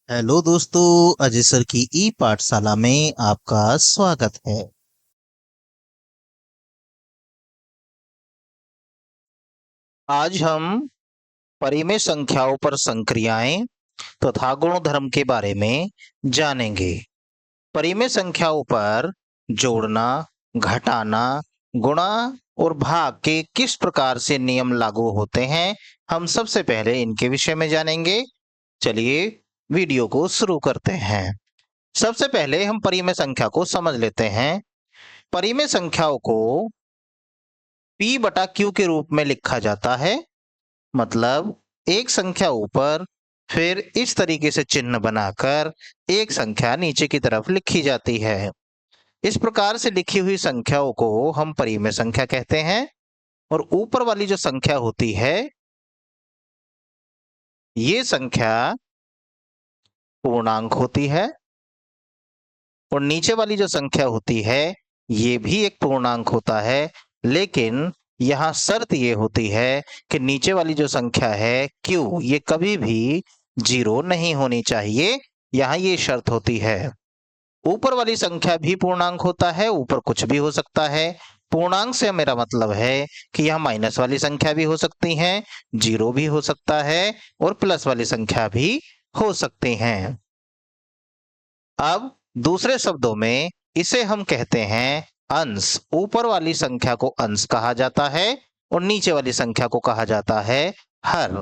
Hello दोस्तों, Ajay sir की ई पाठशाला में आपका स्वागत है। आज हम परिमेय संख्याओं पर संक्रियाएं तथा गुणधर्म के बारे में जानेंगे। परिमेय संख्याओं पर जोड़ना, घटाना, गुणा और भाग के किस प्रकार से नियम लागू होते हैं, हम सबसे पहले इनके विषय में जानेंगे। चलिए वीडियो को शुरू करते हैं। सबसे पहले हम परिमेय संख्या को समझ लेते हैं। परिमेय संख्याओं को P बटा Q के रूप में लिखा जाता है। मतलब एक संख्या ऊपर फिर इस तरीके से चिन्ह बनाकर एक संख्या नीचे की तरफ लिखी जाती है। इस प्रकार से लिखी हुई संख्याओं को हम परिमेय संख्या कहते हैं। और ऊपर वाली जो संख्या होती है ये संख्या पूर्णांक होती है और नीचे वाली जो संख्या होती है ये भी एक पूर्णांक होता है। लेकिन यहाँ शर्त ये होती है कि नीचे वाली जो संख्या है Q ये कभी भी 0 नहीं होनी चाहिए। यहाँ ये शर्त होती है। ऊपर वाली संख्या भी पूर्णांक होता है, ऊपर कुछ भी हो सकता है। पूर्णांक से मेरा मतलब है कि यहाँ माइनस वाली संख्या भी हो सकती है, 0 भी हो सकता है और प्लस वाली संख्या भी हो सकती हैं। अब दूसरे शब्दों में इसे हम कहते हैं अंश। ऊपर वाली संख्या को अंश कहा जाता है और नीचे वाली संख्या को कहा जाता है हर।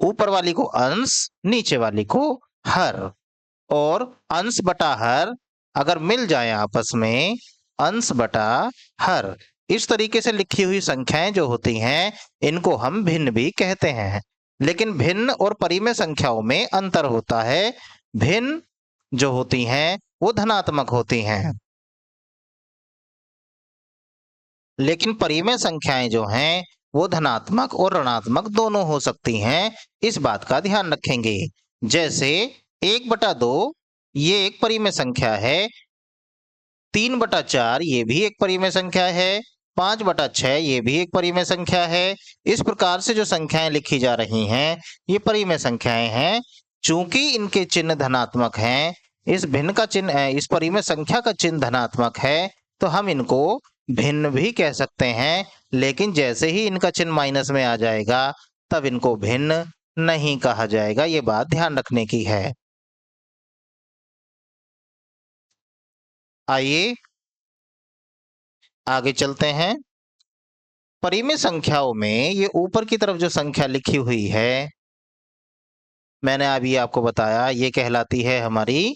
ऊपर वाली को अंश, नीचे वाली को हर। और अंश बटा हर अगर मिल जाए आपस में, अंश बटा हर, इस तरीके से लिखी हुई संख्याएं जो होती हैं इनको हम भिन्न भी कहते हैं। लेकिन भिन्न और परिमेय संख्याओं में अंतर होता है। भिन्न जो होती हैं वो धनात्मक होती हैं, लेकिन परिमेय संख्याएं जो हैं वो धनात्मक और ऋणात्मक दोनों हो सकती हैं। इस बात का ध्यान रखेंगे। जैसे 1/2 ये एक परिमेय संख्या है, 3/4 ये भी एक परिमेय संख्या है, 5/6 ये भी एक परिमेय संख्या है। इस प्रकार से जो संख्याएं लिखी जा रही हैं ये परिमेय संख्याएं हैं। चूंकि इनके चिन्ह धनात्मक हैं, इस भिन्न का चिन्ह, इस परिमेय संख्या का चिन्ह धनात्मक है, तो हम इनको भिन्न भी कह सकते हैं। लेकिन जैसे ही इनका चिन्ह माइनस में आ जाएगा तब इनको भिन्न नहीं कहा जाएगा। ये बात ध्यान रखने की है। आइए आगे चलते हैं। परिमेय संख्याओं में ये ऊपर की तरफ जो संख्या लिखी हुई है, मैंने अभी आपको बताया, ये कहलाती है हमारी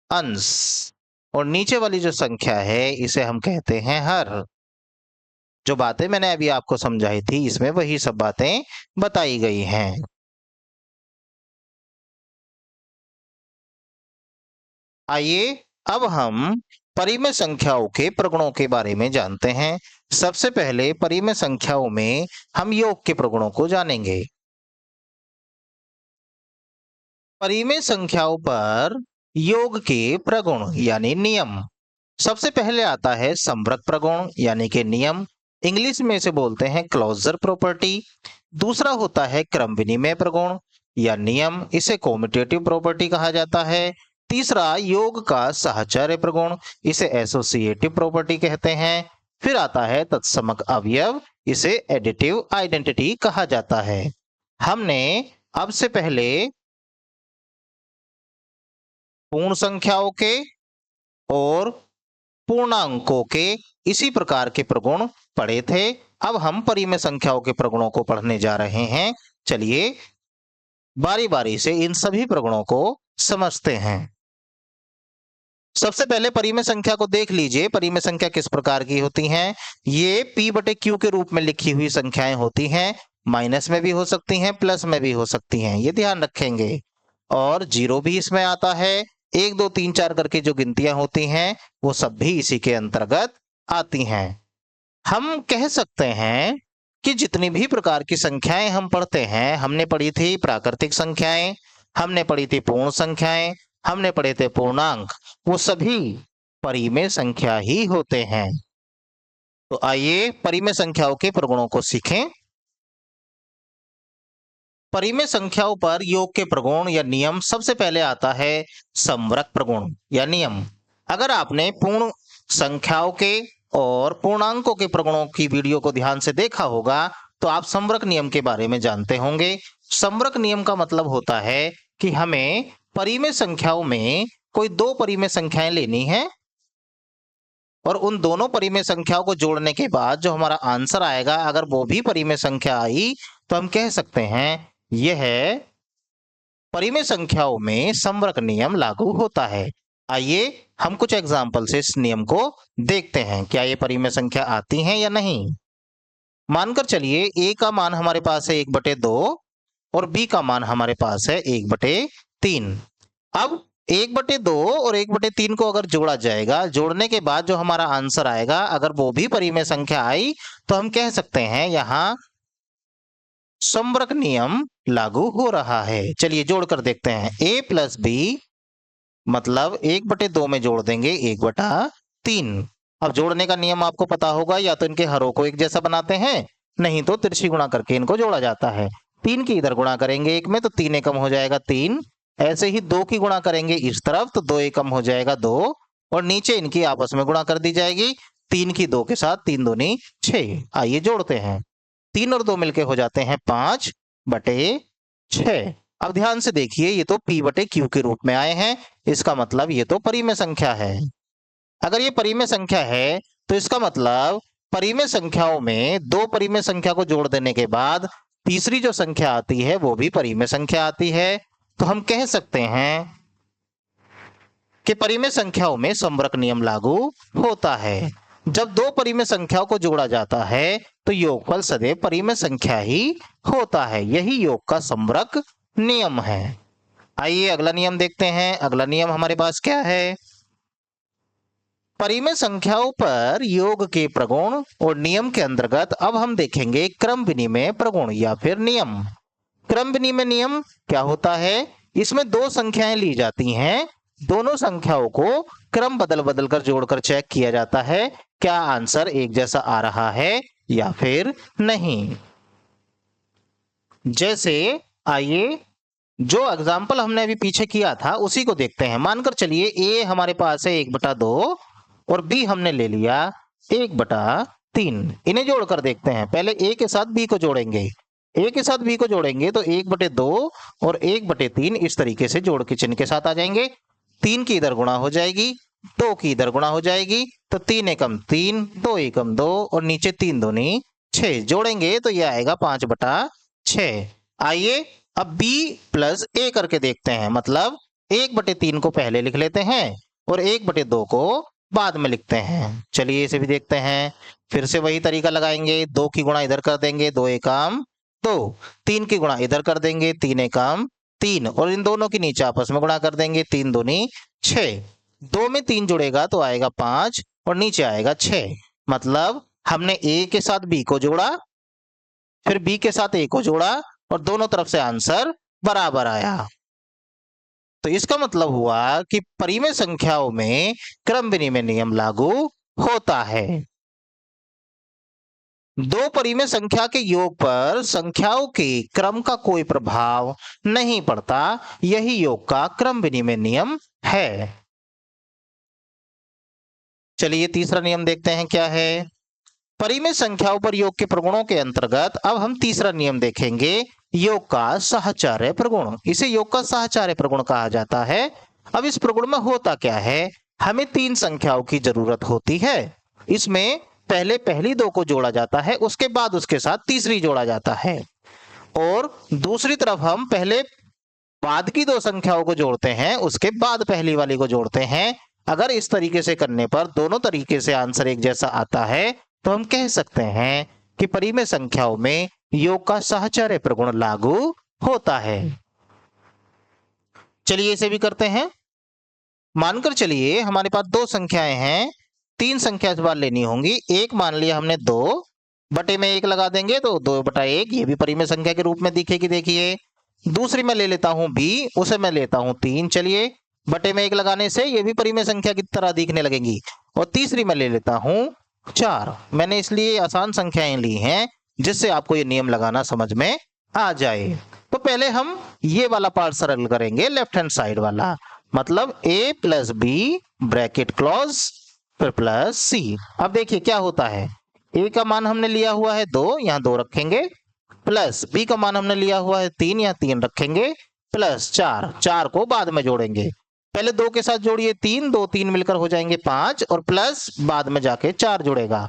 अंश। और नीचे वाली जो संख्या है इसे हम कहते हैं हर। जो बातें मैंने अभी आपको समझाई थी इसमें वही सब बातें बताई गई हैं। आइए अब हम परिमेय संख्याओं के प्रगुणों के बारे में जानते हैं। सबसे पहले परिमेय संख्याओं में हम योग के प्रगुणों को जानेंगे। परिमेय संख्याओं पर योग के प्रगुण यानी नियम। सबसे पहले आता है संवृत प्रगुण यानी कि नियम, इंग्लिश में इसे बोलते हैं क्लोजर प्रॉपर्टी। दूसरा होता है क्रम विनिमय प्रगुण या नियम, इसे कॉम्यूटेटिव प्रॉपर्टी कहा जाता है। तीसरा योग का साहचर्य प्रगुण, इसे एसोसिएटिव प्रॉपर्टी कहते हैं। फिर आता है तत्समक अवयव, इसे एडिटिव आइडेंटिटी कहा जाता है। हमने अब से पहले पूर्ण संख्याओं के और पूर्णांकों के इसी प्रकार के प्रगुण पढ़े थे। अब हम परिमेय संख्याओं के प्रगुणों को पढ़ने जा रहे हैं। चलिए बारी बारी से इन सभी प्रगुणों को समझते हैं। सबसे पहले परिमेय संख्या को देख लीजिए। परिमेय संख्या किस प्रकार की होती हैं? ये P/Q के रूप में लिखी हुई संख्याएं होती हैं। माइनस में भी हो सकती हैं, प्लस में भी हो सकती हैं, ये ध्यान रखेंगे। और 0 भी इसमें आता है। 1 2 3 4 करके जो गिनतियां होती हैं वो सब भी इसी के अंतर्गत आती हैं। हम कह सकते हैं कि जितनी भी प्रकार की संख्याएं हम पढ़ते हैं, हमने पढ़ी थी प्राकृतिक संख्याएं, हमने पढ़ी थी पूर्ण संख्याएं, हमने पढ़े थे पूर्णांक, वो सभी परिमेय संख्या ही होते हैं। तो आइए परिमेय संख्याओं के प्रगुणों को सीखें। परिमेय संख्याओं पर योग के प्रगुण या नियम सबसे पहले आता है संवरक प्रगुण या नियम। अगर आपने पूर्ण संख्याओं के और पूर्णांकों के प्रगुणों की वीडियो को ध्यान से देखा होगा तो आप संवरक नियम के बारे में जानते होंगे। संवरक नियम का मतलब होता है कि हमें परिमेय संख्याओं में कोई दो परिमेय संख्याएं लेनी है और उन दोनों परिमेय संख्याओं को जोड़ने के बाद जो हमारा आंसर आएगा अगर वो भी परिमेय संख्या आई तो हम कह सकते हैं यह परिमेय संख्याओं में संवरक नियम लागू होता है। आइए हम कुछ एग्जाम्पल से इस नियम को देखते हैं, क्या ये परिमेय संख्या आती हैं या नहीं। मानकर चलिए a का मान हमारे पास है 1/2 और b का मान हमारे पास है 1/3। अब 1/2 और 1/3 को अगर जोड़ा जाएगा, जोड़ने के बाद जो हमारा आंसर आएगा अगर वो भी परिमेय संख्या आई तो हम कह सकते हैं यहां संवरक नियम लागू हो रहा है। चलिए जोड़कर देखते हैं। a + b मतलब 1/2 में जोड़ देंगे 1/3। अब जोड़ने का नियम आपको पता होगा, या तो इनके हरों को एक जैसा बनाते हैं, नहीं तो तिरछी गुणा करके इनको जोड़ा जाता है। 3 की इधर गुणा करेंगे 1 में तो 3 एकम हो जाएगा 3। ऐसे ही 2 की गुणा करेंगे इस तरफ तो 2 एकम हो जाएगा 2 और नीचे इनकी आपस में गुणा कर दी जाएगी 3 की 2 के साथ, 3 दूनी 6। आइए जोड़ते हैं। 3 और 2 मिलके हो जाते हैं 5/6। अब ध्यान से देखिए ये तो p/q के रूप में आए हैं, इसका मतलब ये तो परिमेय संख्या है। अगर ये परिमेय संख्या है तो इसका मतलब परिमेय संख्याओं में दो परिमेय संख्या को जोड़ देने के बाद तीसरी जो संख्या आती है वो भी परिमेय संख्या आती है। तो हम कह सकते हैं कि परिमेय संख्याओं में संवरक नियम लागू होता है। जब दो परिमेय संख्याओं को जोड़ा जाता है तो योगफल सदैव परिमेय संख्या ही होता है। यही योग का संवरक नियम है। आइए अगला नियम देखते हैं। अगला नियम हमारे पास क्या है? परिमेय संख्याओं पर योग के प्रगुण और नियम के अंतर्गत अब हम देखेंगे क्रम विनिमय प्रगुण या फिर नियम। क्रम विनिमय नियम क्या होता है? इसमें दो संख्याएं ली जाती हैं, दोनों संख्याओं को क्रम बदल बदल कर जोड़कर चेक किया जाता है क्या आंसर एक जैसा आ रहा है या फिर नहीं। जैसे आइए जो एग्जाम्पल हमने अभी पीछे किया था उसी को देखते हैं। मानकर चलिए a हमारे पास है 1/2 और b हमने ले लिया 1/3। इन्हें जोड़कर देखते हैं। पहले a के साथ b को जोड़ेंगे, a के साथ b को जोड़ेंगे तो 1/2 और 1/3 इस तरीके से जोड़ के चिन्ह के साथ आ जाएंगे। 3 की इधर गुणा हो जाएगी, 2 की इधर गुणा हो जाएगी तो 3 एकम 3, 2 एकम 2 और नीचे 3 दूनी 6 जोड़ेंगे तो यह आएगा 5/6। आइए अब b + a करके देखते हैं। मतलब 1/3 को पहले लिख लेते हैं और 1/2 को बाद में लिखते हैं। चलिए इसे भी देखते हैं। फिर से वही तरीका लगाएंगे। 2 की गुणा इधर कर देंगे, 2 एकम 2, 3 की गुणा इधर कर देंगे, 3 एकम 3 और इन दोनों की नीचे आपस में गुणा कर देंगे, 3 दूनी 6। 2 में 3 जुड़ेगा तो आएगा 5 और नीचे आएगा 6। मतलब हमने a के साथ b को जोड़ा, फिर b के साथ a को जोड़ा और दोनों तरफ से आंसर बराबर आया। तो इसका मतलब हुआ कि परिमेय संख्याओं में क्रम विनिमय नियम लागू होता है। दो परिमेय संख्या के योग पर संख्याओं के क्रम का कोई प्रभाव नहीं पड़ता, यही योग का क्रम विनिमय नियम है। चलिए तीसरा नियम देखते हैं क्या है। परिमेय संख्याओं पर योग के प्रगुणों के अंतर्गत अब हम तीसरा नियम देखेंगे, योग का साहचर्य प्रगुण। इसे योग का साहचर्य प्रगुण कहा जाता है। अब इस प्रगुण में होता क्या है, हमें 3 संख्याओं की जरूरत होती है। इसमें पहले पहली 2 को जोड़ा जाता है, उसके बाद उसके साथ तीसरी जोड़ा जाता है और दूसरी तरफ हम पहले बाद की 2 संख्याओं को जोड़ते हैं, उसके बाद पहली वाली को जोड़ते हैं। अगर इस तरीके से करने पर दोनों तरीके से आंसर एक जैसा आता है तो हम कह सकते हैं कि परिमेय संख्याओं में योग का साहचर्य प्रगुण लागू होता है। चलिए इसे भी करते हैं। मानकर चलिए हमारे पास 2 संख्याएं हैं, 3 संख्या इस बार लेनी होंगी। एक मान लिया हमने 2 बटे में 1 लगा देंगे तो 2/1 ये भी परिमेय संख्या के रूप में दिखेगी। देखिए दूसरी मैं ले लेता हूं b, उसे मैं लेता हूं 3। चलिए बटे में 1 लगाने से ये भी परिमेय संख्या की तरह दिखने लगेंगी। और तीसरी मैं ले लेता हूं 4। मैंने इसलिए आसान संख्याएं ली हैं जिससे आपको ये नियम लगाना समझ में आ जाए। तो पहले हम ये वाला पार्ट सरल करेंगे, लेफ्ट हैंड साइड वाला, मतलब a plus B bracket close फिर प्लस सी। अब देखिए क्या होता है, a का मान हमने लिया हुआ है 2, यहाँ 2 रखेंगे, प्लस b का मान हमने लिया हुआ है 3, यहाँ 3 रखेंगे, प्लस 4, 4 को बाद में जोड़ेंगे। पहले 2 के साथ जोड़िए 3, 2 3 मिलकर हो जाएंगे 5, और प्लस बाद में जाके 4 जुड़ेगा,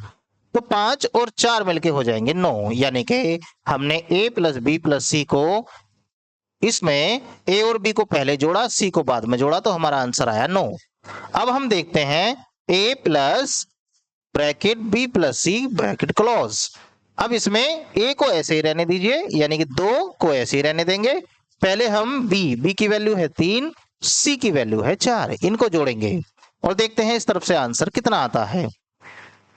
तो 5 और 4 मिलके हो जाएंगे 9। यानी कि हमने a प्लस बी प्लस सी को, इसमें a और b को पहले जोड़ा, c को बाद में जोड़ा, तो हमारा आंसर आया 9। अब हम देखते हैं a plus bracket b plus C bracket close. अब इसमें a को ऐसे ही रहने दीजिए, यानी कि 2 को ऐसे ही रहने देंगे। पहले हम b की वैल्यू है 3, c की वैल्यू है 4, इनको जोड़ेंगे और देखते हैं इस तरफ से आंसर कितना आता है।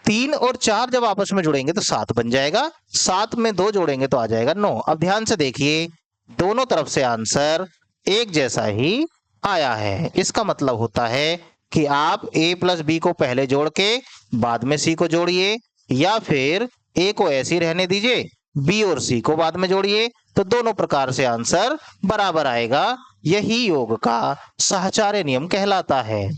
3 और 4 जब आपस में जुड़ेंगे तो 7 बन जाएगा, 7 में 2 जोड़ेंगे तो आ जाएगा 9। अब ध्यान से देखिए, दोनों तरफ से आंसर एक जैसा ही आया है। इसका मतलब होता है कि आप a प्लस बी को पहले जोड़ के बाद में c को जोड़िए, या फिर a को ऐसे ही रहने दीजिए, b और c को बाद में जोड़िए, तो दोनों प्रकार से आंसर बराबर आएगा। यही योग का साहचर्य नियम कहलाता है।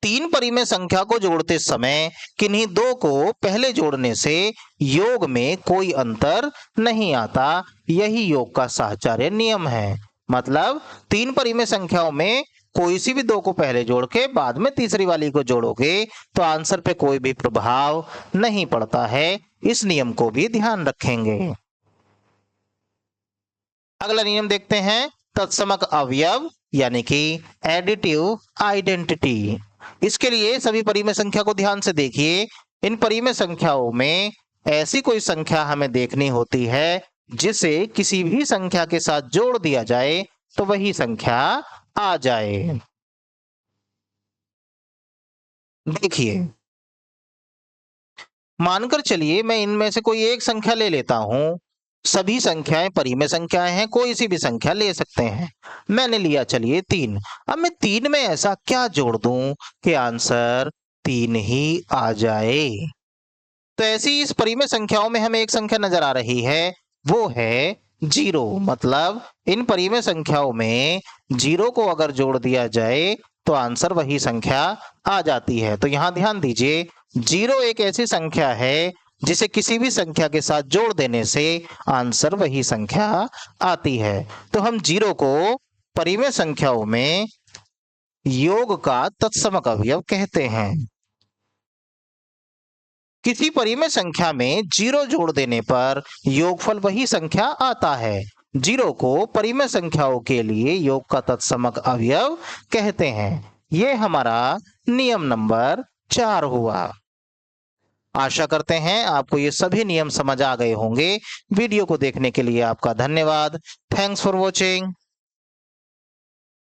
3 परिमेय संख्या को जोड़ते समय किन्हीं 2 को पहले जोड़ने से योग में कोई अंतर नहीं आता, यही योग का साहचर्य नियम है। मतलब 3 परिमेय संख्याओं में कोई सी भी 2 को पहले जोड़ के बाद में तीसरी वाली को जोड़ोगे तो आंसर पे कोई भी प्रभाव नहीं पड़ता है। इस नियम को भी ध्यान रखेंगे। अगला नियम देखते हैं, तत्समक अवयव यानी कि एडिटिव आइडेंटिटी। इसके लिए सभी परिमेय संख्या को ध्यान से देखिए। इन परिमेय संख्याओं में ऐसी कोई संख्या हमें देखनी होती है जिसे किसी भी संख्या के साथ जोड़ दिया जाए तो वही संख्या आ जाए। देखिए, मानकर चलिए मैं इनमें से कोई एक संख्या ले लेता हूं। सभी संख्याएं परिमेय संख्याएं हैं, कोई सी भी संख्या ले सकते हैं। मैंने लिया चलिए 3। अब मैं 3 में ऐसा क्या जोड़ दूं कि आंसर 3 ही आ जाए। तो ऐसी इस परिमेय संख्याओं में हमें एक संख्या नजर आ रही है, वो है 0। मतलब इन परिमेय संख्याओं में 0 को अगर जोड़ दिया जाए तो आंसर वही संख्या आ जाती है। तो यहां ध्यान दीजिए, 0 एक ऐसी संख्या है जिसे किसी भी संख्या के साथ जोड़ देने से आंसर वही संख्या आती है। तो हम 0 को परिमेय संख्याओं में योग का तत्समक अवयव कहते हैं। किसी परिमेय संख्या में 0 जोड़ देने पर योगफल वही संख्या आता है। 0 को परिमेय संख्याओं के लिए योग का तत्समक अवयव कहते हैं। यह हमारा नियम नंबर 4 हुआ। आशा करते हैं आपको ये सभी नियम समझ आ गए होंगे। वीडियो को देखने के लिए आपका धन्यवाद। Thanks for watching.